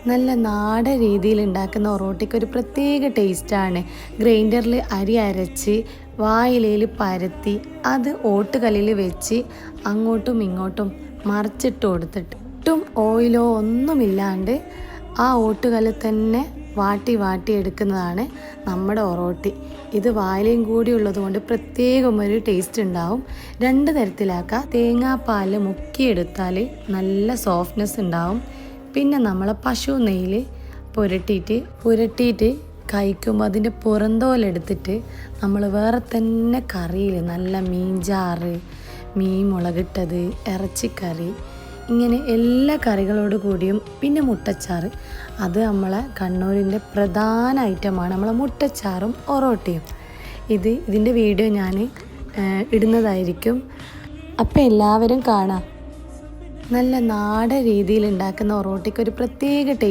നല്ല നാടൻ രീതിയിൽ ഉണ്ടാക്കുന്ന ഒറോട്ടിക്ക് ഒരു പ്രത്യേക ടേസ്റ്റാണ്. ഗ്രൈൻഡറിൽ അരി അരച്ച് വായിലയിൽ പരത്തി അത് ഓട്ടുകല്ലിൽ വെച്ച് അങ്ങോട്ടും ഇങ്ങോട്ടും മറിച്ചിട്ട് കൊടുത്തിട്ട് ഒട്ടും ഓയിലോ ഒന്നുമില്ലാണ്ട് ആ ഓട്ടുകല്ലിൽ തന്നെ വാട്ടി എടുക്കുന്നതാണ് നമ്മുടെ ഒറോട്ടി. ഇത് വായിലയും കൂടി ഉള്ളതുകൊണ്ട് പ്രത്യേകം ഒരു ടേസ്റ്റ് ഉണ്ടാവും. രണ്ട് തരത്തിലാക്കാം. തേങ്ങാപ്പാൽ മുക്കിയെടുത്താൽ നല്ല സോഫ്റ്റ്നെസ് ഉണ്ടാവും. പിന്നെ നമ്മൾ പശു നെയ്യിൽ പുരട്ടിയിട്ട് കഴിക്കുമ്പോൾ അതിൻ്റെ പുറന്തോലെടുത്തിട്ട് നമ്മൾ വേറെ തന്നെ കറിയിൽ നല്ല മീൻചാറ്, മീൻ മുളകിട്ടത്, ഇറച്ചിക്കറി, ഇങ്ങനെ എല്ലാ കറികളോട് കൂടിയും പിന്നെ മുട്ടച്ചാറ്. അത് നമ്മളെ കണ്ണൂരിൻ്റെ പ്രധാന ഐറ്റമാണ് നമ്മളെ മുട്ടച്ചാറും ഒറോട്ടിയും. ഇതിൻ്റെ വീഡിയോ ഞാൻ ഇടുന്നതായിരിക്കും. അപ്പോൾ എല്ലാവരും കാണാം. നല്ല നാടൻ രീതിയിൽ ഉണ്ടാക്കുന്ന ഒറോട്ടിക്ക് ഒരു പ്രത്യേക ടേസ്റ്റ്.